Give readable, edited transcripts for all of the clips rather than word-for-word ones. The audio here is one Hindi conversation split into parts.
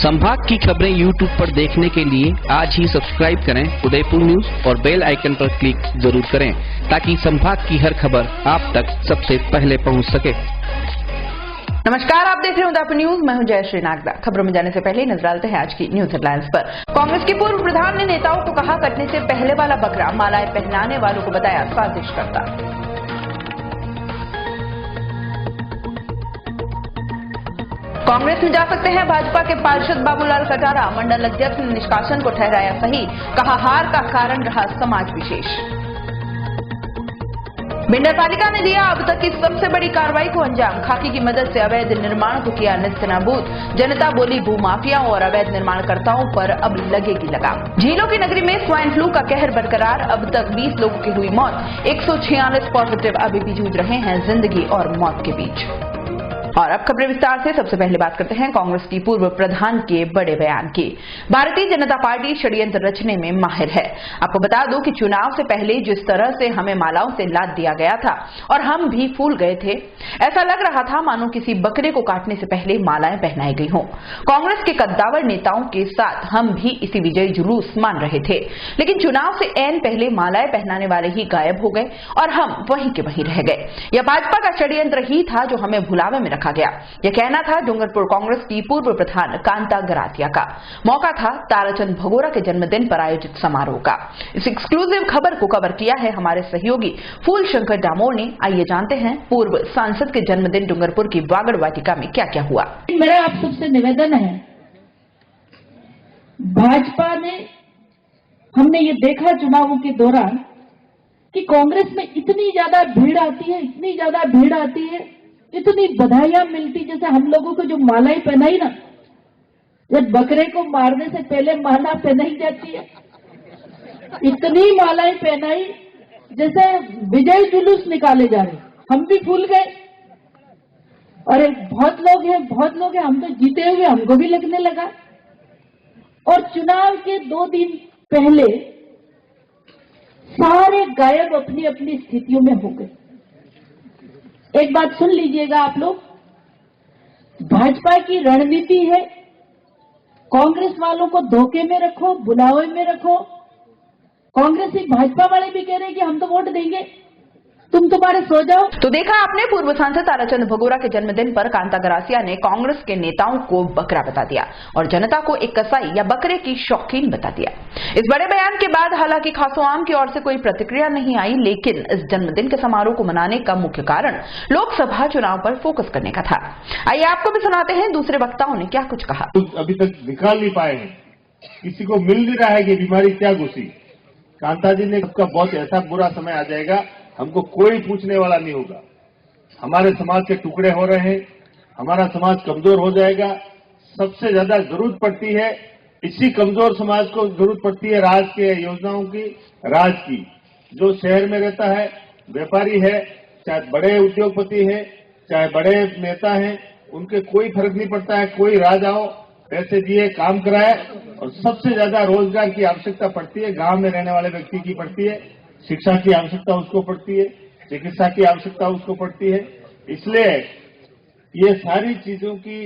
संभाग की खबरें YouTube पर देखने के लिए आज ही सब्सक्राइब करें उदयपुर न्यूज और बेल आइकन पर क्लिक जरूर करें ताकि संभाग की हर खबर आप तक सबसे पहले पहुंच सके। नमस्कार, आप देख रहे हैं उदयपुर न्यूज। मैं हूं जयश्री नागदा। खबरों में जाने से पहले नजर डालते हैं आज की न्यूज हेडलाइंस पर। कांग्रेस के पूर्व प्रधान ने नेताओं को कहा, कटने से पहले वाला बकरा मालाएं पहनाने वालों को बताया साजिश करता। कांग्रेस में जा सकते हैं भाजपा के पार्षद बाबूलाल कटारा। मंडल अध्यक्ष ने निष्कासन को ठहराया सही, कहा हार का कारण रहा समाज विशेष। बिंडर पालिका ने दिया अब तक की सबसे बड़ी कार्रवाई को अंजाम। खाकी की मदद से अवैध निर्माण को किया नेस्तनाबूद। जनता बोली भूमाफियाओं और अवैध निर्माणकर्ताओं पर अब लगेगी लगाम। झीलों की नगरी में स्वाइन फ्लू का कहर बरकरार। अब तक 20 लोगों की हुई मौत। 146 पॉजिटिव अभी भी जूझ रहे हैं जिंदगी और मौत के बीच। और अब खबरें विस्तार से। सबसे पहले बात करते हैं कांग्रेस की पूर्व प्रधान के बड़े बयान की। भारतीय जनता पार्टी षड्यंत्र रचने में माहिर है। आपको बता दूं कि चुनाव से पहले जिस तरह से हमें मालाओं से लाद दिया गया था और हम भी फूल गए थे, ऐसा लग रहा था मानो किसी बकरे को काटने से पहले मालाएं पहनाई गई हों। कांग्रेस के कद्दावर नेताओं के साथ हम भी इसी विजयी जुलूस मान रहे थे, लेकिन चुनाव से ऐन पहले मालाएं पहनाने वाले ही गायब हो गए और हम वहीं के वहीं रह गए। यह भाजपा का षड्यंत्र ही था जो हमें भुलावे में रखा गया। यह कहना था डूंगरपुर कांग्रेस की पूर्व प्रधान कांता गरासिया का। मौका था ताराचंद भगोरा के जन्मदिन पर आयोजित समारोह का। इस एक्सक्लूसिव खबर को कवर किया है हमारे सहयोगी फूल शंकर डामोर ने। आइए जानते हैं पूर्व सांसद के जन्मदिन डूंगरपुर की वागड़ वाटिका में क्या क्या हुआ। मेरा आप सबसे निवेदन है, भाजपा ने, हमने ये देखा चुनावों के दौरान कि कांग्रेस में इतनी ज्यादा भीड़ आती है, इतनी ज्यादा भीड़ आती है, इतनी बधाइयां मिलती। जैसे हम लोगों को जो मालाएं पहनाई ना, जब बकरे को मारने से पहले माला पहनाई जाती है, इतनी मालाएं पहनाई जैसे विजय जुलूस निकाले जा रहे। हम भी फूल गए। अरे बहुत लोग हैं, हम तो जीते हुए हमको भी लगने लगा। और चुनाव के 2 दिन पहले सारे गायब अपनी अपनी स्थितियों में हो गए। एक बात सुन लीजिएगा आप लोग, भाजपा की रणनीति है कांग्रेस वालों को धोखे में रखो, बुलावे में रखो। कांग्रेस ही भाजपा वाले भी कह रहे हैं कि हम तो वोट देंगे, तुम तुम्हारे सो जाओ। तो देखा आपने, पूर्व सांसद ताराचंद भगोरा के जन्मदिन पर कांता गरासिया ने कांग्रेस के नेताओं को बकरा बता दिया और जनता को एक कसाई या बकरे की शौकीन बता दिया। इस बड़े बयान के बाद हालांकि खासो आम की ओर से कोई प्रतिक्रिया नहीं आई, लेकिन इस जन्मदिन के समारोह को मनाने का मुख्य कारण लोकसभा चुनाव पर फोकस करने का था। आइए आपको भी सुनाते हैं दूसरे वक्ताओं ने क्या कुछ कहा। अभी तक निकाल नहीं पाए हैं, किसी को मिल नहीं रहा है कि बीमारी क्या घुसी। कांता जी ने उसका बहुत ऐसा बुरा समय आ जाएगा, हमको कोई पूछने वाला नहीं होगा। हमारे समाज के टुकड़े हो रहे हैं, हमारा समाज कमजोर हो जाएगा। सबसे ज्यादा जरूरत पड़ती है, इसी कमजोर समाज को जरूरत पड़ती है राज के योजनाओं की, राज की। जो शहर में रहता है, व्यापारी है, चाहे बड़े उद्योगपति है, चाहे बड़े नेता हैं, उनके कोई फर्क नहीं पड़ता है। कोई राज आओ, पैसे दिए, काम कराए। और सबसे ज्यादा रोजगार की आवश्यकता पड़ती है, गांव में रहने वाले व्यक्ति की पड़ती है। शिक्षा की आवश्यकता उसको पड़ती है, चिकित्सा की आवश्यकता उसको पड़ती है। इसलिए ये सारी चीजों की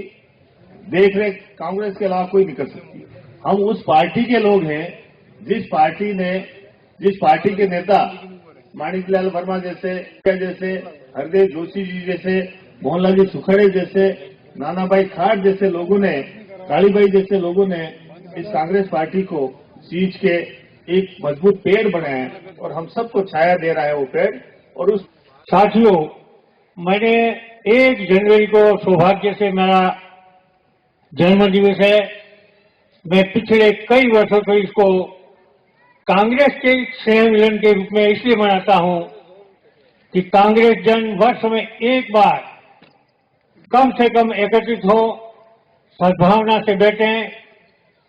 देखरेख कांग्रेस के अलावा कोई नहीं कर सकती। हम उस पार्टी के लोग हैं जिस पार्टी के नेता माणिकलाल वर्मा जैसे हरदेव जोशी जी जैसे, मोहनलाल जी सुखड़े जैसे, नाना भाई खाट जैसे लोगों ने, कालीबाई जैसे लोगों ने इस कांग्रेस पार्टी को सींच के एक मजबूत पेड़ बनाया और हम सबको छाया दे रहा है वो पेड़। और उस साथियों, मैंने 1 जनवरी को सौभाग्य से मेरा जन्म दिवस है। मैं पिछले कई वर्षों से इसको कांग्रेस के स्नेह मिलन के रूप में इसलिए मनाता हूं कि कांग्रेस जन वर्ष में एक बार कम से कम एकत्रित हो, सद्भावना से बैठें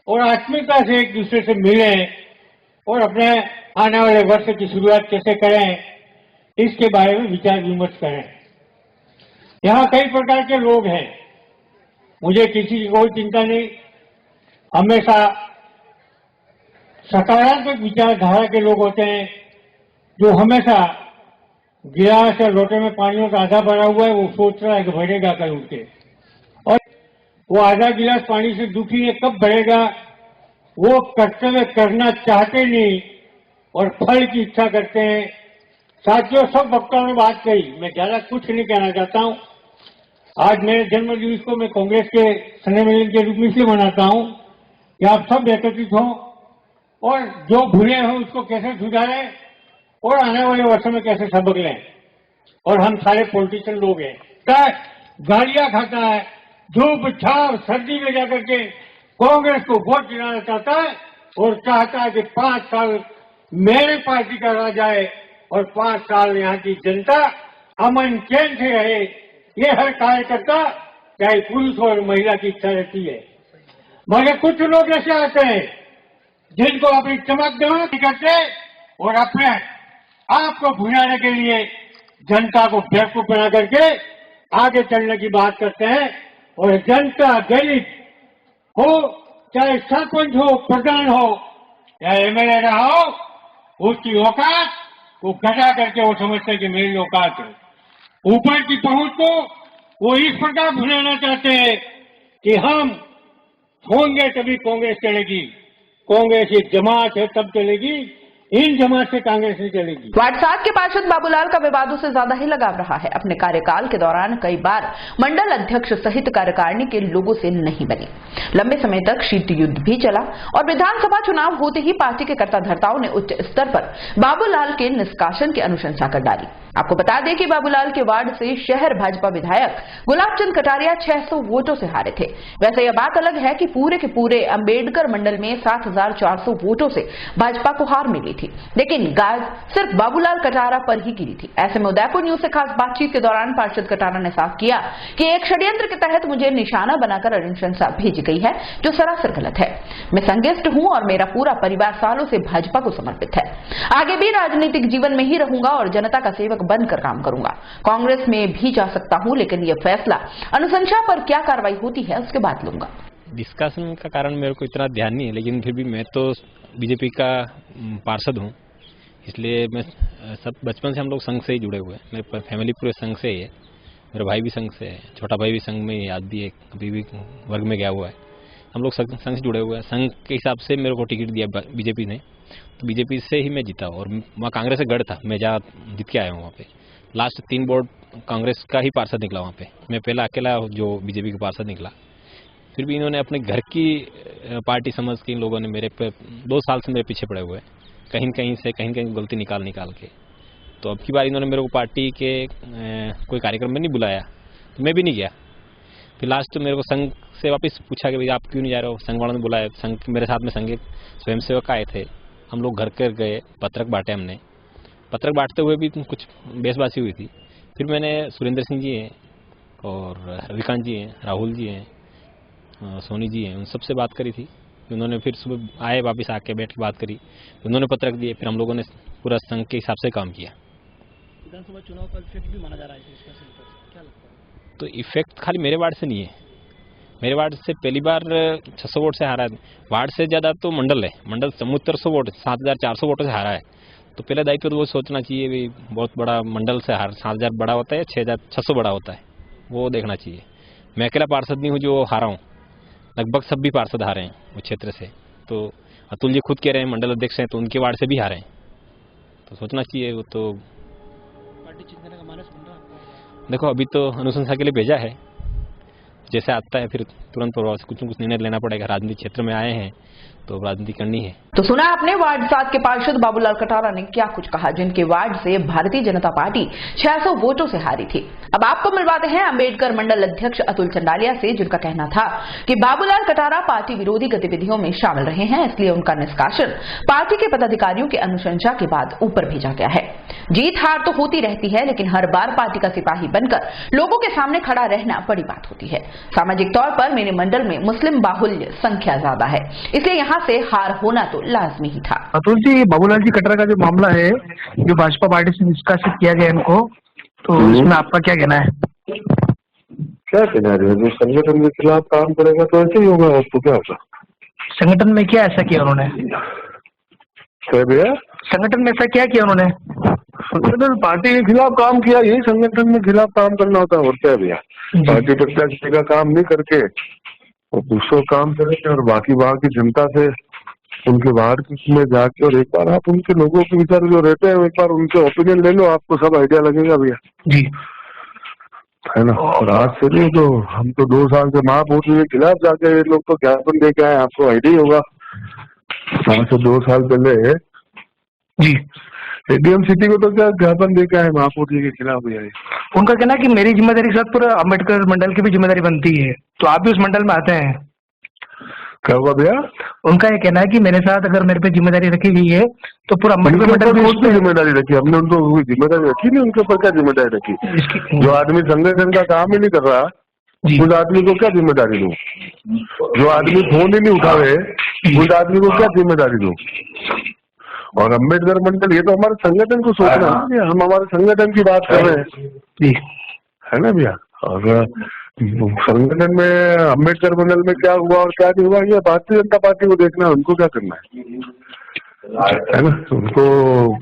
और आत्मीयता से एक दूसरे से मिलें और अपने आने वाले वर्ष की शुरुआत कैसे करें इसके बारे में विचार विमर्श करें। यहाँ कई प्रकार के लोग हैं, मुझे किसी की कोई चिंता नहीं। हमेशा सकारात्मक विचारधारा के लोग होते हैं जो हमेशा गिलास या लोटे में पानी का आधा भरा हुआ है, वो सोच रहा है कि भरेगा कल उठ के। और वो आधा गिलास पानी से दुखी है, कब बढ़ेगा? वो कर्तव्य करना चाहते नहीं और फल की इच्छा करते हैं। साथियों, सब वक्ताओं ने बात कही, मैं ज्यादा कुछ नहीं कहना चाहता हूं। आज मेरे जन्म दिवस को मैं कांग्रेस के स्नेहमिलन के रूप में इसलिए मनाता हूं कि आप सब एकत्रित हों और जो भूले हों उसको कैसे सुधारें और आने वाले वर्षों में कैसे सबक लें। और हम सारे पॉलिटिशियन लोग हैं, गालियां खाता है, धूप छाव सर्दी में जाकर के कांग्रेस को वोट दिलाना चाहता है और चाहता है कि 5 साल मेरे पार्टी का राज आए और 5 साल यहाँ की जनता अमन चैन से रहे। ये हर कार्यकर्ता चाहे पुरुष और महिला की इच्छा रहती है। मगर कुछ लोग ऐसे आते हैं जिनको अपनी चमक दमक करते और अपने आप को भुलाने के लिए जनता को बेवकूफ बना करके आगे चलने की बात करते हैं। और जनता गरीब हो, चाहे सरपंच हो, प्रधान हो, चाहे एमएलए रहा हो, उसकी औकात को घटा करके वो समझते हैं कि मेरी औकात है। ऊपर की पहुंच को वो इस प्रकार भुलाना चाहते हैं कि हम होंगे तभी कांग्रेस चलेगी, कांग्रेस एक जमात है तब चलेगी, इन जमात से कांग्रेस नहीं चलेगी। वार्ड 7 के पार्षद बाबूलाल का विवादों से ज्यादा ही लगाव रहा है। अपने कार्यकाल के दौरान कई बार मंडल अध्यक्ष सहित कार्यकारिणी के लोगों से नहीं बनी। लंबे समय तक शीत युद्ध भी चला और विधानसभा चुनाव होते ही पार्टी के कर्ता-धर्ताओं ने उच्च स्तर पर बाबूलाल के निष्कासन की अनुशंसा कर डाली। आपको बता दें कि बाबूलाल के वार्ड से शहर भाजपा विधायक गुलाब चंद कटारिया 600 वोटों से हारे थे। वैसे यह बात अलग है कि पूरे के पूरे अंबेडकर मंडल में 7,400 वोटों से भाजपा को हार मिली थी, लेकिन गाज सिर्फ बाबूलाल कटारा पर ही गिरी थी। ऐसे में उदयपुर न्यूज से खास बातचीत के दौरान पार्षद कटारा ने साफ किया कि एक षड्यंत्र के तहत मुझे निशाना बनाकर अनुशंसा भेजी गई है, जो सरासर गलत है। मैं संज्ञष्ट हूं और मेरा पूरा परिवार सालों से भाजपा को समर्पित है। आगे भी राजनीतिक जीवन में ही रहूंगा और जनता का सेवक बनकर काम करूंगा। कांग्रेस में भी जा सकता हूं, लेकिन यह फैसला अनुशंसा पर क्या कार्रवाई होती है उसके बाद लूंगा। डिस्कशन का कारण मेरे को इतना ध्यान नहीं है, लेकिन फिर भी मैं तो बीजेपी का पार्षद हूं, इसलिए मैं सब बचपन से हम लोग संघ से ही जुड़े हुए हैं। मेरे फैमिली पूरे संघ से ही है, मेरा भाई भी संघ से है, छोटा भाई भी संघ में याद भी है, अभी भी वर्ग में गया हुआ है। हम लोग संघ से जुड़े हुए हैं। संघ के हिसाब से मेरे को टिकट दिया बीजेपी ने, तो बीजेपी से ही मैं जीता और वहाँ कांग्रेस से गढ़ था, मैं जहाँ जीत के आया हूँ। वहाँ पे लास्ट 3 बोर्ड कांग्रेस का ही पार्षद निकला वहाँ पे, मैं पहला अकेला जो बीजेपी का पार्षद निकला। फिर भी इन्होंने अपने घर की पार्टी समझ के इन लोगों ने मेरे पे 2 साल से मेरे पीछे पड़े हुए हैं, कहीं कहीं गलती निकाल के। तो अब की बार इन्होंने मेरे को पार्टी के कोई कार्यक्रम में नहीं बुलाया, तो मैं भी नहीं गया। फिर लास्ट मेरे को संघ से वापस पूछा कि भाई आप क्यों नहीं जा रहे हो, संघ वालों ने बुलाया। संघ मेरे साथ में संघ स्वयंसेवक आए थे, हम लोग घर कर गए, पत्रक बांटे हमने। पत्रक बांटते हुए भी कुछ बहसबाजी हुई थी। फिर मैंने सुरेंद्र सिंह जी हैं और रविकांत जी हैं, राहुल जी हैं, सोनी जी हैं, उन सबसे बात करी थी। उन्होंने फिर सुबह आए, वापस आके बैठ के बात करी, उन्होंने पत्रक दिए। फिर हम लोगों ने पूरा संघ के हिसाब से काम किया। विधानसभा चुनाव का इफेक्ट भी माना जा रहा है इसका, क्या लगता है? तो इफेक्ट खाली मेरे वार्ड से नहीं है, मेरे वार्ड से पहली बार 600 वोट से हारा है। वार्ड से ज़्यादा तो मंडल है, मंडल 7400 वोट 7400 वोटों से हारा है। तो पहले दायित्व तो वो सोचना चाहिए भी बहुत बड़ा मंडल से हार 7000 बड़ा होता है, 6600 बड़ा होता है, वो देखना चाहिए। मैं अकेला पार्षद नहीं हूँ जो हारा हूँ, लगभग सब भी पार्षद हारे हैं उस क्षेत्र से। तो अतुल जी खुद कह रहे हैं मंडल अध्यक्ष हैं, तो उनके वार्ड से भी हारे हैं, तो सोचना चाहिए। वो तो पार्टी चिंतन का मानस बन रहा है। देखो अभी तो अनुशंसा के लिए भेजा है, जैसे आता है फिर तुरंत प्रभाव से कुछ न कुछ निर्णय लेना पड़ेगा। राजनीतिक क्षेत्र में आए हैं तो राजनीति करनी है। तो सुना आपने वार्ड 7 के पार्षद बाबूलाल कटारा ने क्या कुछ कहा, जिनके वार्ड से भारतीय जनता पार्टी 600 वोटों से हारी थी। अब आपको मिलवाते हैं अंबेडकर मंडल अध्यक्ष अतुल चंडालिया से, जिनका कहना था कि बाबूलाल कटारा पार्टी विरोधी गतिविधियों में शामिल रहे हैं, इसलिए उनका निष्कासन पार्टी के पदाधिकारियों की अनुशंसा के बाद ऊपर भेजा गया है। जीत हार तो होती रहती है, लेकिन हर बार पार्टी का सिपाही बनकर लोगों के सामने खड़ा रहना बड़ी बात होती है। सामाजिक तौर पर मेरे मंडल में मुस्लिम बाहुल्य संख्या ज्यादा है, इसलिए यहाँ से हार होना तो लाजमी ही था। अतुल जी, बाबूलाल जी कटारा का जो मामला है, जो भाजपा पार्टी से निष्कासित किया गया इनको, तो इसमें आपका क्या कहना है? क्या कहना है? जो संगठन के खिलाफ काम करेगा तो ऐसे ही होगा, उसको क्या होगा? संगठन में क्या ऐसा किया उन्होंने? क्या भैया? संगठन में ऐसा क्या किया उन्होंने? संगठन पार्टी के खिलाफ काम किया, यही संगठन में खिलाफ काम करना होता है, और क्या भैया? पार्टी प्रत्याशी का काम नहीं करके और दूसरा काम करेंगे और बाकी वहाँ की जनता से उनके बाहर में जाके और एक बार आप उनके लोगों के विचार जो रहते हैं एक बार उनके ओपिनियन ले लो, आपको सब आइडिया लगेगा भैया, जी। है ना। और आज से नहीं तो हम तो 2 साल से महामोदी के खिलाफ जाके ये लोग तो ज्ञापन दे के आए, आपको आइडिया ही होगा। आज से 2 साल पहले जी। एडीएम सिटी को तो क्या ज्ञापन दे के आए महामोदी के खिलाफ भैया। उनका कहना है कि मेरी जिम्मेदारी के साथ पूरा अम्बेडकर मंडल की भी जिम्मेदारी बनती है, तो आप भी उस मंडल में आते हैं। क्या हुआ भैया? उनका ये कहना है कि मेरे साथ अगर मेरे पे जिम्मेदारी रखी गई है तो पूरा अम्बेडकर मंडल भी कौन सी जिम्मेदारी रखी? हमने उनको कोई जिम्मेदारी रखी नहीं, उनके ऊपर क्या जिम्मेदारी रखी? जो आदमी संगठन का काम ही नहीं कर रहा उस आदमी को क्या जिम्मेदारी दूं? जो आदमी फोन ही नहीं उठावे उस आदमी को क्या जिम्मेदारी दूं? और अम्बेडकर मंडल ये तो हमारे संगठन को सोचना है, हम हमारे संगठन की बात कर रहे हैं, है ना भैया। और संगठन में अम्बेडकर मंडल में क्या हुआ और क्या नहीं हुआ ये भारतीय जनता पार्टी को देखना है, उनको क्या करना है ना। उनको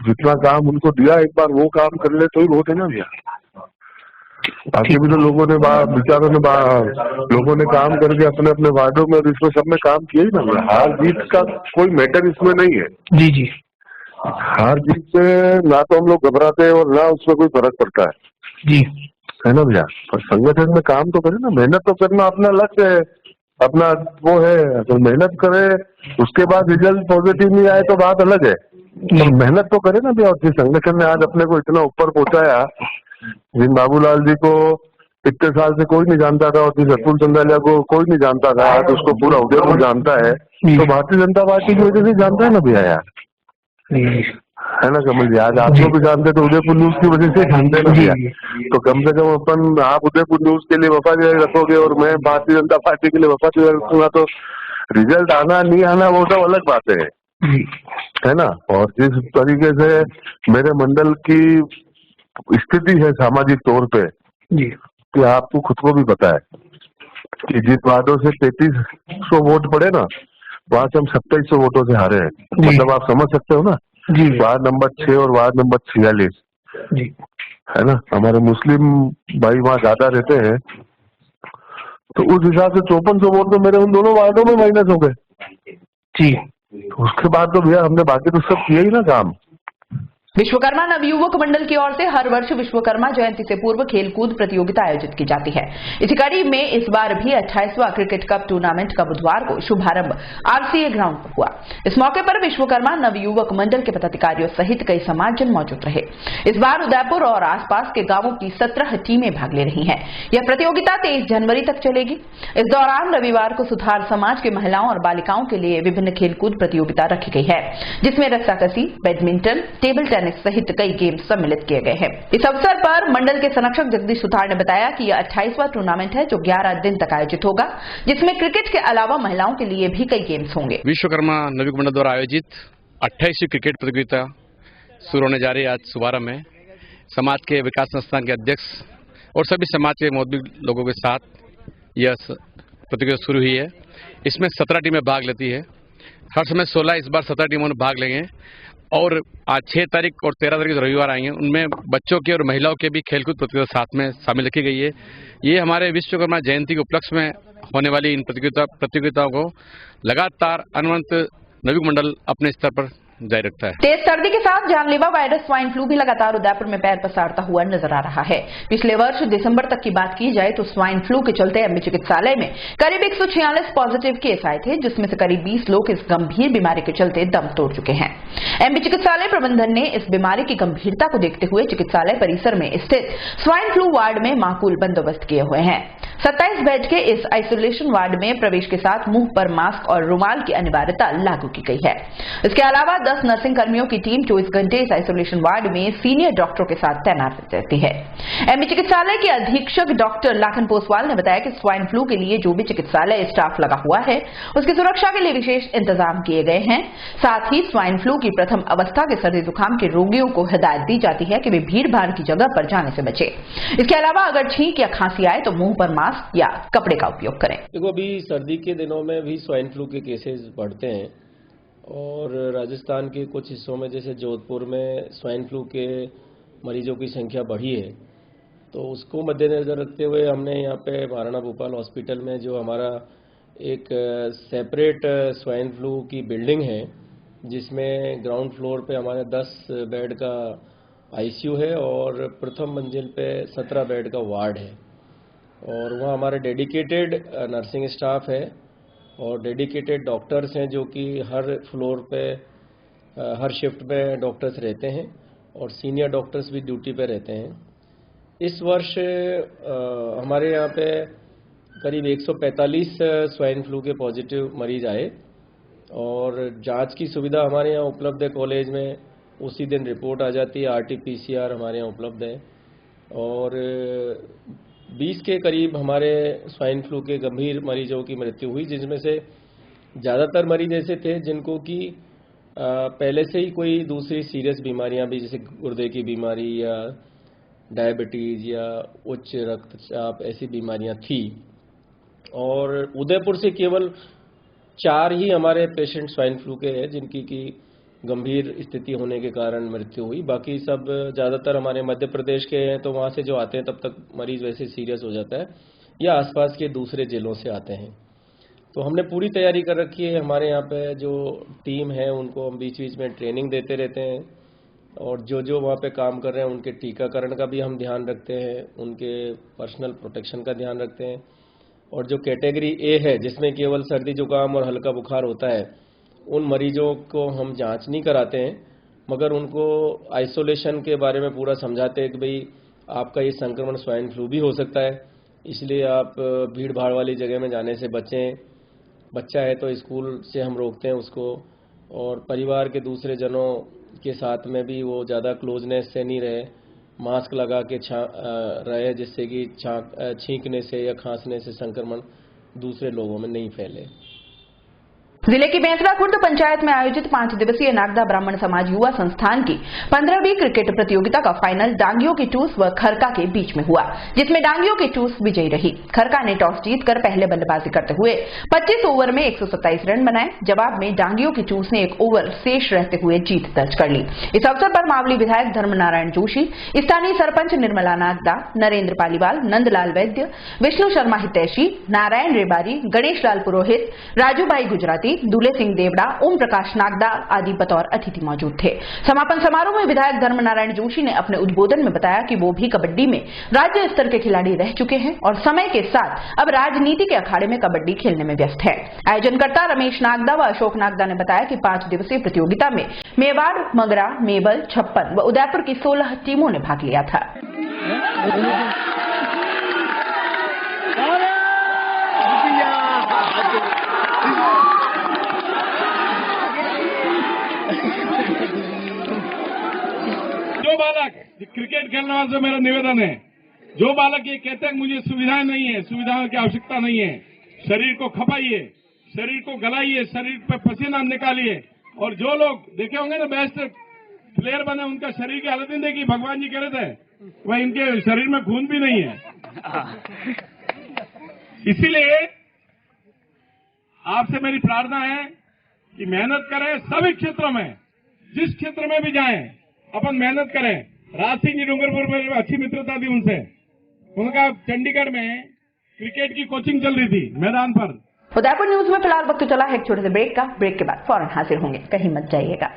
जितना काम उनको दिया एक बार वो काम कर ले तो ही बहुत है ना भैया। बाकी भी तो लोगों ने लोगों ने काम करके अपने अपने वार्डों में इसमें सब में काम किया ही ना भैया। हार जीत का कोई मैटर इसमें नहीं है। जी जी। हार जीत से ना तो हम लोग घबराते हैं और ना उसमें कोई फर्क पड़ता है जी, है ना भैया। पर संगठन में काम तो करे ना, मेहनत तो करना अपना लक्ष्य है, अपना वो है। अगर मेहनत करे उसके बाद रिजल्ट पॉजिटिव नहीं आए तो बात अलग है, तो मेहनत तो करे ना भैया। और जिस संगठन ने आज अपने को इतना ऊपर पहुंचाया, जिन बाबूलाल जी को इतने साल से कोई नहीं जानता था और जिस अतुल चंदालिया को कोई नहीं जानता था, आज उसको पूरा उदयपुर जानता है, तो भारतीय जनता पार्टी की वजह से जानता है ना भैया यार, है ना कमल जी। आज आप लोग भी जानते तो उदयपुर न्यूज की वजह से जानते ना भैया। तो कम से कम अपन आप उदयपुर न्यूज के लिए वफादारी रखोगे और मैं भारतीय जनता पार्टी के लिए वफादारी रखूंगा, तो रिजल्ट आना नहीं आना वो सब अलग बात है ना। और जिस तरीके से मेरे मंडल की स्थिति है सामाजिक तौर पे जी, कि आपको खुद को भी पता है कि जिस वार्डों से 3300 वोट पड़े ना, वहां से हम 2700 वोटों से हारे हैं। मतलब आप समझ सकते हो ना जी। वार्ड नंबर 6 और वार्ड नंबर 46 जी, है ना, हमारे मुस्लिम भाई वहाँ ज्यादा रहते हैं, तो उस हिसाब से 5400 वोट तो मेरे उन दोनों वार्डों में माइनस हो गए जी। उसके बाद तो भैया हमने बाकी तो सब किया ही ना काम। विश्वकर्मा नवयुवक मंडल की ओर से हर वर्ष विश्वकर्मा जयंती से पूर्व खेलकूद प्रतियोगिता आयोजित की जाती है। इसी कड़ी में इस बार भी 28वां क्रिकेट कप टूर्नामेंट का बुधवार को शुभारंभ आरसीए ग्राउंड पर हुआ। इस मौके पर विश्वकर्मा नवयुवक मंडल के पदाधिकारियों सहित कई समाजजन मौजूद रहे। इस बार उदयपुर और आसपास के गांवों की 17 टीमें भाग ले रही हैं। यह प्रतियोगिता 23 जनवरी तक चलेगी। इस दौरान रविवार को सुधार समाज के महिलाओं और बालिकाओं के लिए विभिन्न खेलकूद प्रतियोगिता रखी गई है, जिसमें रस्साकसी, बैडमिंटन, टेबल टेनिस सहित कई गेम सम्मिलित किए गए हैं। इस अवसर पर मंडल के संरक्षक जगदीश सुथार ने बताया कि यह 28वां टूर्नामेंट है जो 11 दिन तक आयोजित होगा, जिसमें क्रिकेट के अलावा महिलाओं के लिए भी कई गेम्स होंगे। विश्वकर्मा नवयुवक मंडल द्वारा आयोजित 28वीं क्रिकेट प्रतियोगिता शुरू होने जा रही है। आज शुभारंभ में समाज के विकास संस्थान के अध्यक्ष और सभी समाज के मौजूद लोगों के साथ यह प्रतियोगिता शुरू हुई है। इसमें 17 टीमें भाग लेती है। हर समय 16, इस बार 17 टीमों ने भाग लेंगे और आज 6 तारीख और 13 तारीख रविवार आएंगे। उनमें बच्चों के और महिलाओं के भी खेलकूद प्रतियोगिता साथ में शामिल रखी गई है। ये हमारे विश्वकर्मा जयंती के उपलक्ष्य में होने वाली इन प्रतियोगिताओं को लगातार अनवरत नवयुवक मंडल अपने स्तर पर जारी रखता है। तेज सर्दी के साथ जानलेवा वायरस स्वाइन फ्लू भी लगातार उदयपुर में पैर पसारता हुआ नजर आ रहा है। पिछले वर्ष दिसंबर तक की बात की जाए तो स्वाइन फ्लू के चलते एमबी चिकित्सालय में करीब 146 पॉजिटिव केस आए थे, जिसमें से करीब 20 लोग इस गंभीर बीमारी के चलते दम तोड़ चुके हैं। एमबी चिकित्सालय प्रबंधन ने इस बीमारी की गंभीरता को देखते हुए चिकित्सालय परिसर में स्थित स्वाइन फ्लू वार्ड में माकूल बंदोबस्त किए हुए हैं। 27 बेड के इस आइसोलेशन वार्ड में प्रवेश के साथ मुंह पर मास्क और रुमाल की अनिवार्यता लागू की गई है। इसके अलावा 10 नर्सिंग कर्मियों की टीम 24 घंटे इस आइसोलेशन वार्ड में सीनियर डॉक्टरों के साथ तैनात रहती है। एमबी चिकित्सालय के अधीक्षक डॉक्टर लाखन पोसवाल ने बताया कि स्वाइन फ्लू के लिए जो भी चिकित्सालय स्टाफ लगा हुआ है उसकी सुरक्षा के लिए विशेष इंतजाम किए गए हैं। साथ ही स्वाइन फ्लू की प्रथम अवस्था के सर्दी जुकाम के रोगियों को हिदायत दी जाती है कि वे भीड़ भाड़ की जगह पर जाने से बचे। इसके अलावा अगर छींक या खांसी आए तो मुंह पर मास्क या कपड़े का उपयोग करें। देखो, अभी सर्दी के दिनों में भी स्वाइन फ्लू के केसेस बढ़ते हैं और राजस्थान के कुछ हिस्सों में जैसे जोधपुर में स्वाइन फ्लू के मरीजों की संख्या बढ़ी है, तो उसको मद्देनजर रखते हुए हमने यहाँ पे महाराणा भूपाल हॉस्पिटल में जो हमारा एक सेपरेट स्वाइन फ्लू की बिल्डिंग है, जिसमें ग्राउंड फ्लोर पे हमारे 10 बेड का आईसीयू है और प्रथम मंजिल पे 17 बेड का वार्ड है। और वहाँ हमारे डेडिकेटेड नर्सिंग स्टाफ है और डेडिकेटेड डॉक्टर्स हैं, जो कि हर फ्लोर पे हर शिफ्ट में डॉक्टर्स रहते हैं और सीनियर डॉक्टर्स भी ड्यूटी पे रहते हैं। इस वर्ष हमारे यहाँ पे करीब 145 स्वाइन फ्लू के पॉजिटिव मरीज आए और जांच की सुविधा हमारे यहाँ उपलब्ध है कॉलेज में, उसी दिन रिपोर्ट आ जाती है। RT-PCR हमारे यहाँ उपलब्ध है और 20 के करीब हमारे स्वाइन फ्लू के गंभीर मरीजों की मृत्यु हुई, जिसमें से ज़्यादातर मरीज ऐसे थे जिनको कि पहले से ही कोई दूसरी सीरियस बीमारियां भी, जैसे गुर्दे की बीमारी या डायबिटीज़ या उच्च रक्तचाप, ऐसी बीमारियां थी। और उदयपुर से केवल 4 ही हमारे पेशेंट स्वाइन फ्लू के हैं जिनकी की गंभीर स्थिति होने के कारण मृत्यु हुई। बाकी सब ज़्यादातर हमारे मध्य प्रदेश के हैं, तो वहाँ से जो आते हैं तब तक मरीज वैसे सीरियस हो जाता है, या आसपास के दूसरे जिलों से आते हैं। तो हमने पूरी तैयारी कर रखी है। हमारे यहाँ पे जो टीम है उनको हम बीच बीच में ट्रेनिंग देते रहते हैं और जो वहाँ पे काम कर रहे हैं उनके टीकाकरण का भी हम ध्यान रखते हैं, उनके पर्सनल प्रोटेक्शन का ध्यान रखते हैं। और जो कैटेगरी ए है, जिसमें केवल सर्दी जुकाम और हल्का बुखार होता है, उन मरीजों को हम जांच नहीं कराते हैं, मगर उनको आइसोलेशन के बारे में पूरा समझाते हैं कि भाई आपका ये संक्रमण स्वाइन फ्लू भी हो सकता है, इसलिए आप भीड़ भाड़ वाली जगह में जाने से बचें। बच्चा है तो स्कूल से हम रोकते हैं उसको, और परिवार के दूसरे जनों के साथ में भी वो ज़्यादा क्लोजनेस से नहीं रहे, मास्क लगा के रहे, जिससे कि छींकने से या खांसने से संक्रमण दूसरे लोगों में नहीं फैले। जिले की बेंसरा खुर्द पंचायत में आयोजित 5 दिवसीय नागदा ब्राह्मण समाज युवा संस्थान की 15वीं क्रिकेट प्रतियोगिता का फाइनल डांगियों की टूस व खरका के बीच में हुआ, जिसमें डांगियों की टूस विजयी रही। खरका ने टॉस जीतकर पहले बल्लेबाजी करते हुए 25 ओवर में 127 रन बनाए। जवाब में डांगियों की टूस ने 1 ओवर शेष रहते हुए जीत दर्ज कर ली। इस अवसर पर मावली विधायक धर्मनारायण जोशी, स्थानीय सरपंच निर्मला नागदा, नरेंद्र पालीवाल, नंदलाल वैद्य, विष्णु शर्मा हितैषी, नारायण रेबारी, गणेश लाल पुरोहित, राजू भाई गुजराती, दूल्हे सिंह देवड़ा, ओम प्रकाश नागदा आदि बतौर अतिथि मौजूद थे। समापन समारोह में विधायक धर्मनारायण जोशी ने अपने उद्बोधन में बताया कि वो भी कबड्डी में राज्य स्तर के खिलाड़ी रह चुके हैं और समय के साथ अब राजनीति के अखाड़े में कबड्डी खेलने में व्यस्त है। आयोजनकर्ता रमेश नागदा व अशोक नागदा ने बताया कि 5 दिवसीय प्रतियोगिता में मेवाड़, मगरा, मेबल, छप्पन व उदयपुर की 16 टीमों ने भाग लिया था। जो बालक क्रिकेट खेलने वाले से मेरा निवेदन है, जो बालक ये कहते हैं मुझे सुविधाएं नहीं है, सुविधाओं की आवश्यकता नहीं है, शरीर को खपाइए, शरीर को गलाइए, शरीर पे पसीना निकालिए। और जो लोग देखे होंगे ना बेस्ट प्लेयर बने, उनका शरीर की हालत नहीं देखी, भगवान जी कह रहे थे वह इनके शरीर में खून भी नहीं है। इसीलिए आपसे मेरी प्रार्थना है कि मेहनत करें, सभी क्षेत्रों में, जिस क्षेत्र में भी जाएं अपन मेहनत करें। राज सिंह जी डूंगरपुर में अच्छी मित्रता थी उनसे, उनका चंडीगढ़ में क्रिकेट की कोचिंग चल रही थी मैदान पर। उदयपुर न्यूज में फिलहाल वक्त चला है एक छोटे से ब्रेक का। ब्रेक के बाद फौरन हाजिर होंगे, कहीं मत जाइएगा।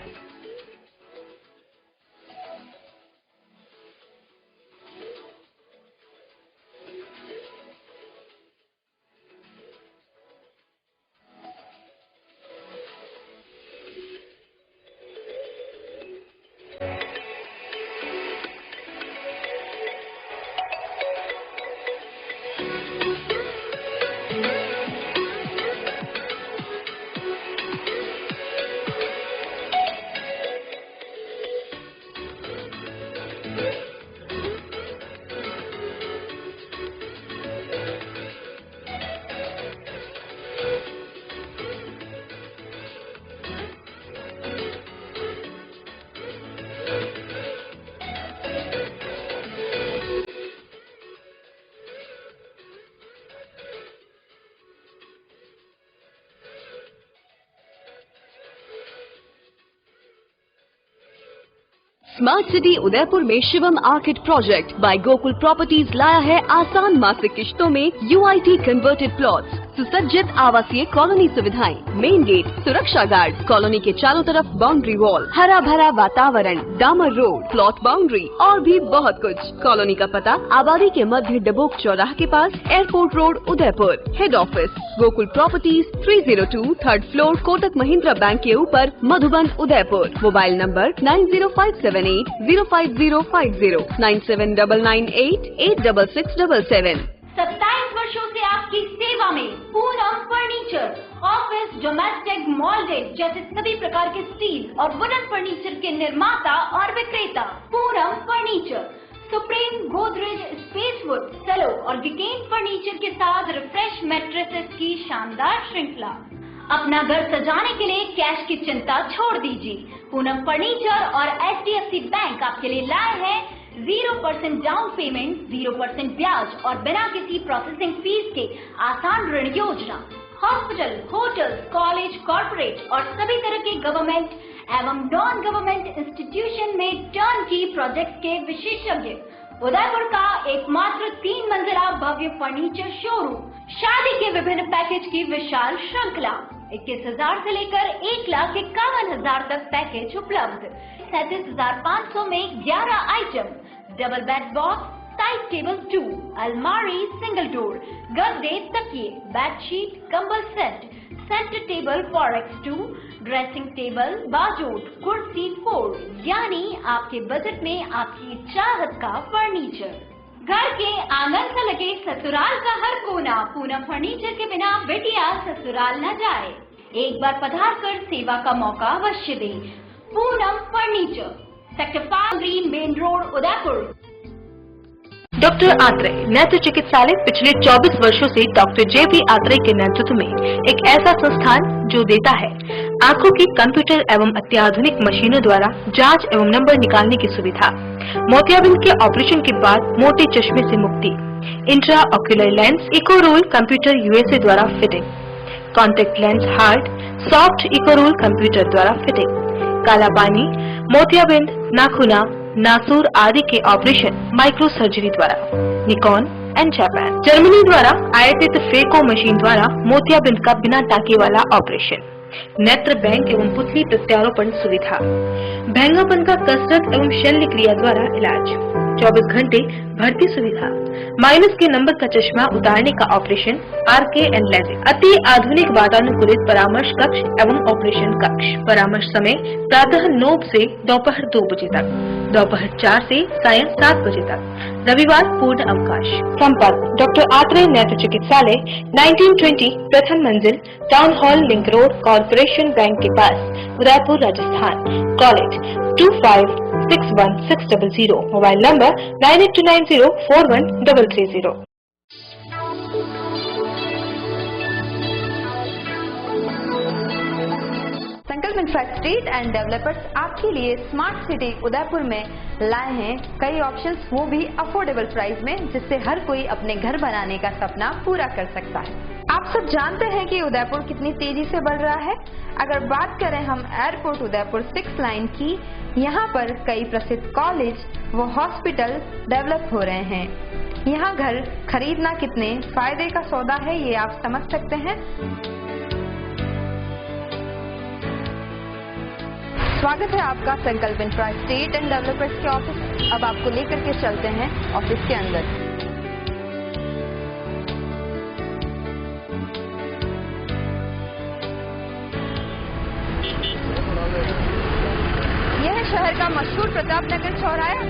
स्मार्ट सिटी उदयपुर में Shivam orchid project by Gokul properties लाया है आसान मासिक किश्तों में UIT कन्वर्टेड प्लॉट्स। सुसज्जित आवासीय कॉलोनी सुविधाएं, मेन गेट, सुरक्षा गार्ड, कॉलोनी के चारों तरफ बाउंड्री वॉल, हरा भरा वातावरण, डामर रोड, प्लॉट बाउंड्री और भी बहुत कुछ। कॉलोनी का पता आबादी के मध्य डबोक चौराहा के पास, airport road, Udaipur. Head office Gokul properties, 302 third floor, Kotak Mahindra bank के ऊपर, मधुबन, उदयपुर। Mobile number 9057805050, 9799886677। 27 वर्षों से आपकी सेवा में पूनम फर्नीचर, ऑफिस, डोमेस्टिक, मॉल्डेड जैसे सभी प्रकार के स्टील और वुडन फर्नीचर के निर्माता और विक्रेता। Poonam furniture supreme, Godrej, Spacewood, Cello और वीकेंड फर्नीचर के साथ रिफ्रेश मैट्रेसेस की शानदार श्रृंखला। अपना घर सजाने के लिए कैश की चिंता छोड़ दीजिए। पूनम फर्नीचर और HDFC बैंक आपके लिए लाए हैं 0% डाउन पेमेंट, 0% ब्याज और बिना किसी प्रोसेसिंग फीस के आसान ऋण योजना। हॉस्पिटल, होटल्स, कॉलेज, कॉर्पोरेट और सभी तरह के गवर्नमेंट एवं नॉन गवर्नमेंट इंस्टीट्यूशन में टर्न की प्रोजेक्ट के विशेषज्ञ। उदयपुर का एकमात्र 3 मंजिला भव्य फर्नीचर शोरूम। शादी के विभिन्न पैकेज की विशाल श्रृंखला। 21,000 से लेकर 1,51,000 तक पैकेज उपलब्ध। 37,500 में 11 item, double bed box, side table 2, अलमारी, सिंगल डोर, गद्दे, तकिए, बेडशीट, कंबल set, centre table 4x2, dressing table, बाजोट, कुर्सी 4, यानी आपके बजट में आपकी चाहत का फर्नीचर। घर के आंगन से लगे ससुराल का हर कोना। पूनम फर्नीचर के बिना बेटिया ससुराल न जाए। एक बार पधार कर सेवा का मौका अवश्य दें। Poonam furniture, sector 5, main road, Udaipur. Doctor Atreya नेत्र चिकित्सालय पिछले 24 वर्षों से डॉक्टर JP आत्रेय के नेतृत्व में एक ऐसा संस्थान जो देता है आंखों की कंप्यूटर एवं अत्याधुनिक मशीनों द्वारा जांच एवं नंबर निकालने की सुविधा, मोतियाबिंद के ऑपरेशन के बाद मोटे चश्मे से मुक्ति, इंट्रा ऑक्यूलर लेंस, इकोरोल कंप्यूटर USA द्वारा fitting, contact lens hard, soft इकोरोल कंप्यूटर द्वारा फिटिंग, काला पानी, मोतियाबिंद, नाखूना, नासूर आदि के ऑपरेशन माइक्रो सर्जरी द्वारा, निकॉन एंड जापान, जर्मनी द्वारा आयातित फेको मशीन द्वारा मोतियाबिंद का बिना टाके वाला ऑपरेशन, नेत्र बैंक एवं पुतली प्रत्यारोपण सुविधा, भैंगापन का कसरत एवं शल्य क्रिया द्वारा इलाज, 24 घंटे भर्ती सुविधा, माइनस के नंबर का चश्मा उतारने का ऑपरेशन, RK एंड लेजिक, अति आधुनिक वातानुकूलित परामर्श कक्ष एवं ऑपरेशन कक्ष। परामर्श समय प्रातः 9 से दोपहर 2 बजे तक, दोपहर 4 से सायं 7 बजे तक, रविवार पूर्ण अवकाश। संपर्क डॉक्टर आत्रेय नेत्र चिकित्सालय, 1920 प्रथम मंजिल, town hall, link road, corporation bank के पास, Udaipur, Rajasthan. College 25616000, mobile number 9829041330। Sankalp इंफ्रास्ट्रीट and developers आपके लिए स्मार्ट सिटी उदयपुर में लाए हैं कई ऑप्शंस, वो भी अफोर्डेबल प्राइस में, जिससे हर कोई अपने घर बनाने का सपना पूरा कर सकता है। आप सब जानते हैं कि उदयपुर कितनी तेजी से बढ़ रहा है। अगर बात करें हम एयरपोर्ट उदयपुर 6 लाइन की, यहाँ पर कई प्रसिद्ध कॉलेज व हॉस्पिटल डेवलप हो रहे हैं। यहाँ घर खरीदना कितने फायदे का सौदा है, ये आप समझ सकते हैं। स्वागत है आपका संकल्प इंफ्रास्ट्रीट एंड डेवलपर्स के ऑफिस। अब आपको लेकर के चलते हैं ऑफिस के अंदर। यह है शहर का मशहूर प्रताप नगर चौराहा।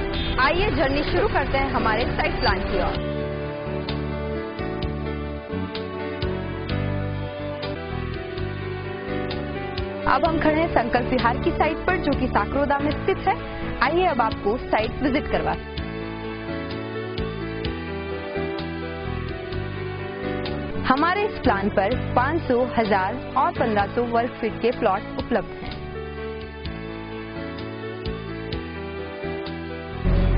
आइए जर्नी शुरू करते हैं हमारे साइट प्लान की ओर। अब हम खड़े हैं संकल्प विहार की साइट पर, जो कि साकरोदा में स्थित है। आइए अब आपको साइट विजिट करवाते हैं। हमारे इस प्लान पर 500, 1000 और 1500 वर्ग फीट के प्लॉट उपलब्ध हैं।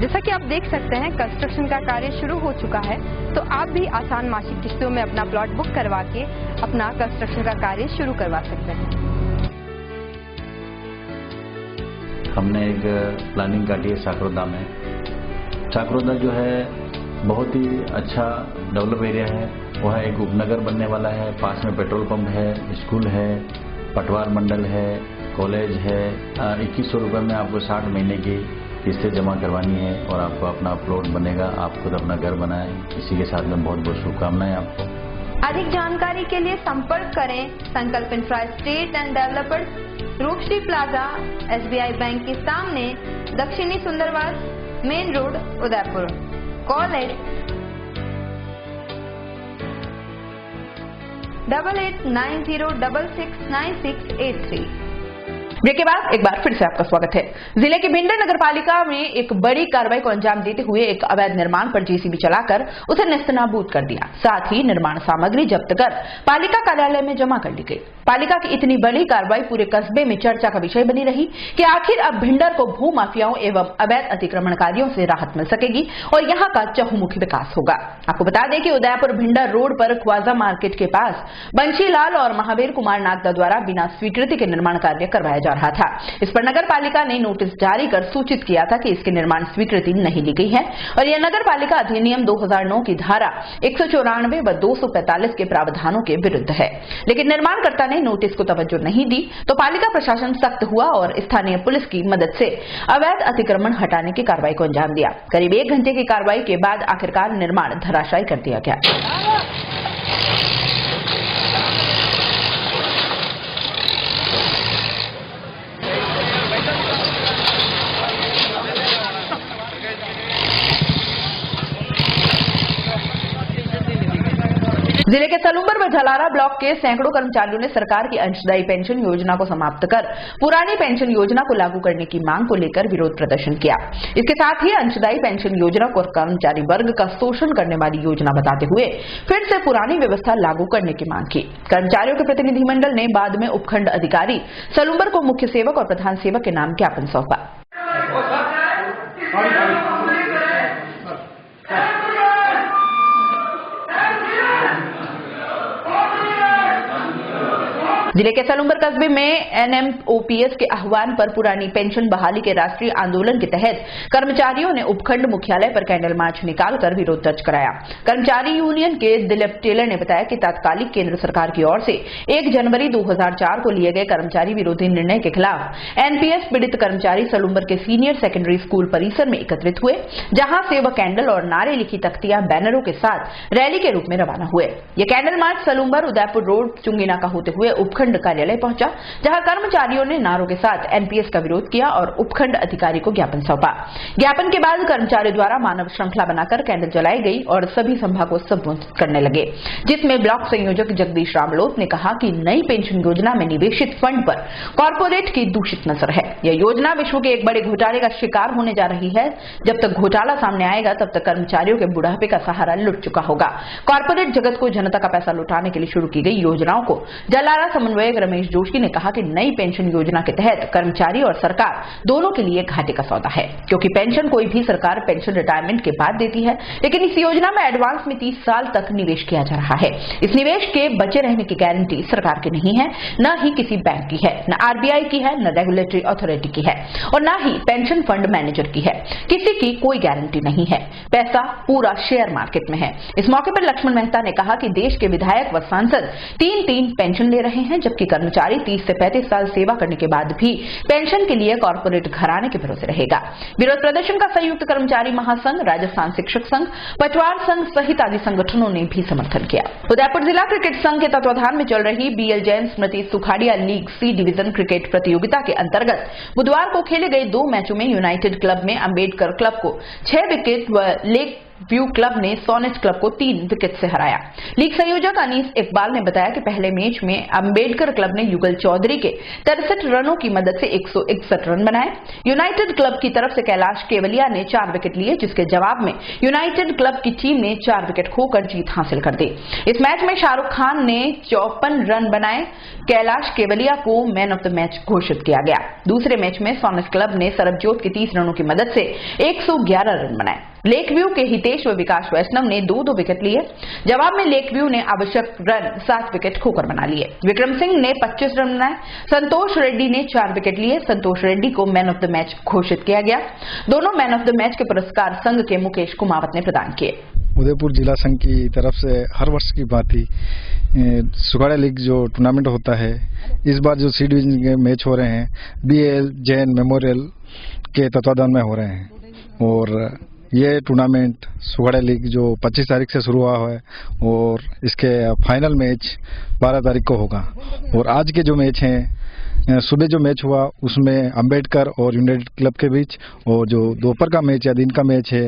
जैसा कि आप देख सकते हैं, कंस्ट्रक्शन का कार्य शुरू हो चुका है, तो आप भी आसान मासिक किस्तों में अपना प्लॉट बुक करवा के अपना कंस्ट्रक्शन का कार्य शुरू करवा सकते हैं। हमने एक प्लानिंग काटी है साकरोदा में। साकरोदा जो है बहुत ही अच्छा डेवलप एरिया है। वह एक उपनगर बनने वाला है। पास में पेट्रोल पंप है, स्कूल है, पटवार मंडल है, कॉलेज है। 2100 रुपये में आपको 60 महीने की किस्तें जमा करवानी है और आपको अपना प्लॉट बनेगा। आप खुद अपना घर बनाएं। इसी के साथ में बहुत बहुत शुभकामनाएं आपको। अधिक जानकारी के लिए संपर्क करें Sankalp infra estate and developers, Roopshree plaza, SBI bank के सामने, दक्षिणी Sundarwas, main road, Udaipur. Call 8890669683। Break के बाद एक बार फिर से आपका स्वागत है। जिले की भिंडर नगर पालिका में एक बड़ी कार्रवाई को अंजाम देते हुए एक अवैध निर्माण पर JCB चलाकर उसे नेस्तनाबूद कर दिया। साथ ही निर्माण सामग्री जब्त कर पालिका कार्यालय में जमा कर ली गई। पालिका की इतनी बड़ी कार्रवाई पूरे कस्बे में चर्चा का विषय बनी रही कि आखिर अब भिंडर को भू माफियाओं एवं अवैध अतिक्रमणकारियों से राहत मिल सकेगी और यहां का चहुमुखी विकास होगा। आपको बता दें कि उदयपुर भिंडर रोड पर ख्वाजा मार्केट के पास बंशीलाल और महावीर कुमार नागदा द्वारा बिना स्वीकृति के निर्माण कार्य करवाया जा रहा था। इस पर नगर पालिका ने नोटिस जारी कर सूचित किया था कि इसके निर्माण स्वीकृति नहीं ली गई है और यह नगर पालिका अधिनियम 2009 की धारा 194 व 245 के प्रावधानों के विरुद्ध है। लेकिन निर्माणकर्ता ने नोटिस को तवज्जो नहीं दी तो पालिका प्रशासन सख्त हुआ और स्थानीय पुलिस की मदद से अवैध अतिक्रमण हटाने की कार्रवाई को अंजाम दिया। करीब 1 घंटे की कार्रवाई के बाद आखिरकार निर्माण धराशायी कर दिया गया। जिले के सलूम्बर व झलारा ब्लॉक के सैकड़ों कर्मचारियों ने सरकार की अंशदायी पेंशन योजना को समाप्त कर पुरानी पेंशन योजना को लागू करने की मांग को लेकर विरोध प्रदर्शन किया। इसके साथ ही अंशदायी पेंशन योजना को कर्मचारी वर्ग का शोषण करने वाली योजना बताते हुए फिर से पुरानी व्यवस्था लागू करने की मांग की। कर्मचारियों के प्रतिनिधिमंडल ने बाद में उपखंड अधिकारी सलूम्बर को मुख्य सेवक और प्रधान सेवक के नाम ज्ञापन सौंपा। जिले के सलूम्बर कस्बे में NMOPS के आह्वान पर पुरानी पेंशन बहाली के राष्ट्रीय आंदोलन के तहत कर्मचारियों ने उपखंड मुख्यालय पर कैंडल मार्च निकालकर विरोध दर्ज कराया। कर्मचारी यूनियन के दिलीप टेलर ने बताया कि तात्कालिक केंद्र सरकार की ओर से 1 जनवरी 2004 को लिए गए कर्मचारी विरोधी निर्णय के खिलाफ NPS पीड़ित कर्मचारी सलूम्बर के सीनियर सेकेंडरी स्कूल परिसर में एकत्रित हुए, जहां से वह कैंडल और नारे लिखी तख्तियां बैनरों के साथ रैली के रूप में रवाना हुए। ये candle march Salumbar Udaipur road चुंगीनाका होते हुए उपखंड कार्यालय पहुंचा, जहां कर्मचारियों ने नारों के साथ NPS का विरोध किया और उपखंड अधिकारी को ज्ञापन सौंपा। ज्ञापन के बाद कर्मचारियों द्वारा मानव श्रृंखला बनाकर कैंडल जलाई गई और सभी सभा को संबोधित करने लगे, जिसमें ब्लॉक संयोजक जगदीश रामलोत ने कहा कि नई पेंशन योजना में निवेशित फंड पर कॉर्पोरेट की दूषित नजर है। यह योजना विश्व के एक बड़े घोटाले का शिकार होने जा रही है। जब तक घोटाला सामने आएगा तब तक कर्मचारियों के बुढ़ापे का सहारा लुट चुका होगा। कॉर्पोरेट जगत को जनता का पैसा लुटाने के लिए शुरू की गई योजनाओं को जलारा समन्वयक रमेश जोशी ने कहा कि नई पेंशन योजना के तहत कर्मचारी और सरकार दोनों के लिए घाटे का सौदा है, क्योंकि पेंशन कोई भी सरकार पेंशन रिटायरमेंट के बाद देती है, लेकिन इस योजना में एडवांस में 30 साल तक निवेश किया जा रहा है। इस निवेश के बचे रहने की गारंटी सरकार की नहीं है, न ही किसी बैंक की है, न RBI की है, न रेगुलेटरी अथॉरिटी की है और न ही पेंशन फंड मैनेजर की है। किसी की कोई गारंटी नहीं है। पैसा पूरा शेयर मार्केट में है। इस मौके पर लक्ष्मण मेहता ने कहा कि देश के विधायक व सांसद 3-3 पेंशन ले रहे हैं, जबकि कर्मचारी 30 से 35 साल सेवा करने के बाद भी पेंशन के लिए कॉर्पोरेट घराने के भरोसे रहेगा। विरोध प्रदर्शन का संयुक्त कर्मचारी महासंघ, राजस्थान शिक्षक संघ, पटवार संघ सहित आदि संगठनों ने भी समर्थन किया। उदयपुर जिला क्रिकेट संघ के तत्वाधान में चल रही BL जैन स्मृति Sukhadia league C division cricket प्रतियोगिता के अंतर्गत बुधवार को खेले गए 2 मैचों में यूनाइटेड क्लब में अंबेडकर क्लब को 6 विकेट व लेक व्यू क्लब ने सोनेट क्लब को 3 विकेट से हराया। लीग संयोजक अनीस इकबाल ने बताया कि पहले मैच में अंबेडकर क्लब ने युगल चौधरी के 63 रनों की मदद से 161 रन बनाए। यूनाइटेड क्लब की तरफ से कैलाश केवलिया ने 4 विकेट लिए, जिसके जवाब में यूनाइटेड क्लब की टीम ने 4 विकेट खोकर जीत हासिल कर दी। इस मैच में शाहरुख खान ने 54 रन बनाए। कैलाश केवलिया को मैन ऑफ द मैच घोषित किया गया। दूसरे मैच में सोनेट क्लब ने सरबजोत के 30 रनों की मदद से 111 रन बनाए। लेक व्यू के हितेश व विकास वैष्णव ने 2-2 विकेट लिए। जवाब में लेक व्यू ने आवश्यक रन 7 विकेट खोकर बना लिए। विक्रम सिंह ने 25 रन बनाए। संतोष रेड्डी ने 4 विकेट लिए। संतोष रेड्डी को मैन ऑफ द मैच घोषित किया गया। दोनों मैन ऑफ द मैच के पुरस्कार संघ के मुकेश कुमावत ने प्रदान किए। उदयपुर जिला संघ की तरफ से हर वर्ष की भांति सुखाड़ा लीग जो टूर्नामेंट होता है, इस बार जो सी डिवीजन के मैच हो रहे हैं BAL जैन मेमोरियल के तत्वाधान में हो रहे हैं। और ये टूर्नामेंट सुखाड़ा लीग जो 25 तारीख से शुरू हुआ है और इसके फाइनल मैच 12 तारीख को होगा। और आज के जो मैच हैं, सुबह जो मैच हुआ उसमें अंबेडकर और यूनाइटेड क्लब के बीच, और जो दोपहर का मैच या दिन का मैच है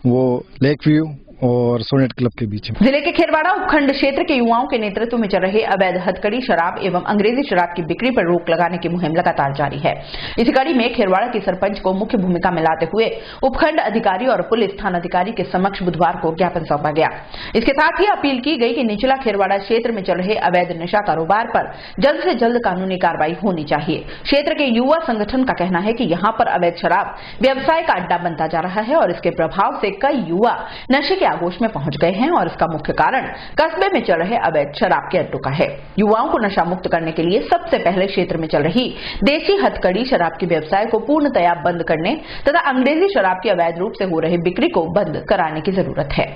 वो लेक व्यू और सोनेट क्लब के बीच में। जिले के खेरवाड़ा उपखंड क्षेत्र के युवाओं के नेतृत्व में चल रहे अवैध हथकड़ी शराब एवं अंग्रेजी शराब की बिक्री पर रोक लगाने की मुहिम लगातार जारी है। इसी कड़ी में खेरवाड़ा के सरपंच को मुख्य भूमिका में लाते हुए उपखंड अधिकारी और पुलिस थानाधिकारी के समक्ष बुधवार को ज्ञापन सौंपा गया। इसके साथ ही अपील की गई कि निचला खेरवाड़ा क्षेत्र में चल रहे अवैध नशा कारोबार पर जल्द से जल्द कानूनी कार्रवाई होनी चाहिए। क्षेत्र के युवा संगठन का कहना है कि यहाँ पर अवैध शराब व्यवसाय का अड्डा बनता जा रहा है और इसके प्रभाव से कई युवा नशे आगोश में पहुंच गए हैं और इसका मुख्य कारण कस्बे में चल रहे अवैध शराब के अड्डों का है। युवाओं को नशा मुक्त करने के लिए सबसे पहले क्षेत्र में चल रही देसी हथकड़ी शराब के व्यवसाय को पूर्णतया बंद करने तथा अंग्रेजी शराब की अवैध रूप से हो रही बिक्री को बंद कराने की जरूरत है।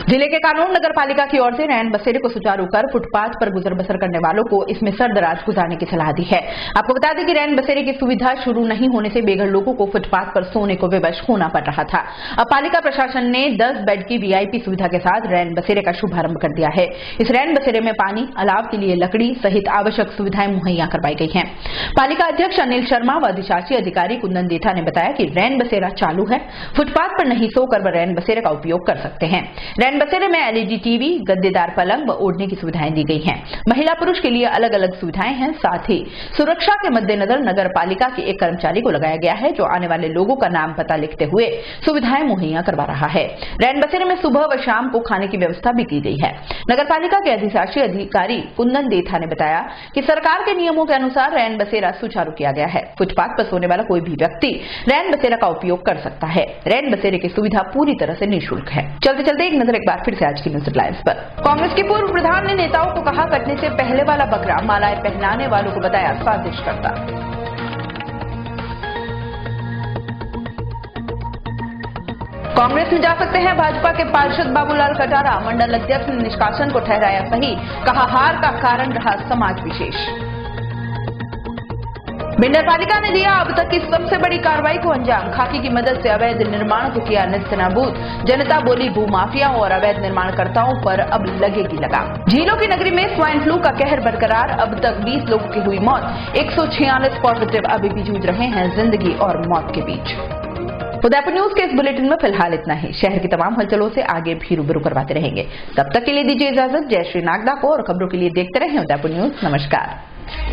जिले के कानून नगर पालिका की ओर से रैन बसेरे को सुचारू कर फुटपाथ पर गुजर बसर करने वालों को इसमें सरदराज गुजारने की सलाह दी है। आपको बता दें कि रैन बसेरे की सुविधा शुरू नहीं होने से बेघर लोगों को फुटपाथ पर सोने को विवश होना पड़ रहा था। अब पालिका प्रशासन ने 10 बेड की VIP सुविधा के साथ रैन बसेरे का शुभारंभ कर दिया है। इस रैन बसेरे में पानी, अलाव के लिए लकड़ी सहित आवश्यक सुविधाएं मुहैया करवाई गई हैं। पालिका अध्यक्ष अनिल शर्मा व अधिशासी अधिकारी कुंदन देथा ने बताया कि रैन बसेरा चालू है, फुटपाथ पर नहीं सोकर वह रैन बसेरे का उपयोग कर सकते हैं। रैन बसेरे में LED TV, गद्देदार पलंग व ओढ़ने की सुविधाएं दी गई हैं। महिला पुरुष के लिए अलग अलग सुविधाएं हैं। साथ ही सुरक्षा के मद्देनजर नगर पालिका के एक कर्मचारी को लगाया गया है जो आने वाले लोगों का नाम पता लिखते हुए सुविधाएं मुहैया करवा रहा है। रैन बसेरे में सुबह व शाम को खाने की व्यवस्था भी की गई है। नगर पालिका के अधिशासी अधिकारी कुंदन देथा ने बताया कि सरकार के नियमों के अनुसार रैन बसेरा सुचारू किया गया है। फुटपाथ पर सोने वाला कोई भी व्यक्ति रैन बसेरा का उपयोग कर सकता है। रैन बसेरे की सुविधा पूरी तरह से निःशुल्क है। चलते चलते एक नजर एक बार फिर से आज की न्यूज हेडलाइंस पर। कांग्रेस के पूर्व प्रधान ने नेताओं को कहा, कटने से पहले वाला बकरा मालाएं पहनाने वालों को बताया साजिश करता। कांग्रेस में जा सकते हैं भाजपा के पार्षद बाबूलाल कटारा। मंडल अध्यक्ष ने निष्कासन को ठहराया सही, कहा हार का कारण रहा समाज विशेष। भिंडर पालिका ने दिया अब तक की सबसे बड़ी कार्रवाई को अंजाम। खाकी की मदद से अवैध निर्माण को किया नेस्तनाबूद। जनता बोली भूमाफिया और अवैध निर्माणकर्ताओं पर अब लगेगी लगाम। झीलों की नगरी में स्वाइन फ्लू का कहर बरकरार। अब तक 20 लोगों की हुई मौत, 146 पॉजिटिव अभी भी जूझ रहे हैं जिंदगी और मौत के बीच। उदयपुर न्यूज के इस बुलेटिन में फिलहाल इतना ही। शहर की तमाम हलचलों से आगे भी रूबरू करवाते रहेंगे। तब तक के लिए दीजिए इजाजत। जय श्री नागदा को और खबरों के लिए देखते रहें उदयपुर न्यूज। नमस्कार।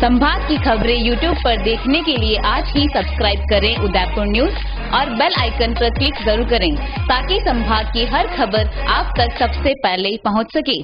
संभाग की खबरें YouTube पर देखने के लिए आज ही सब्सक्राइब करें उदयपुर न्यूज और बेल आइकन पर क्लिक जरूर करें ताकि संभाग की हर खबर आप तक सबसे पहले पहुंच सके।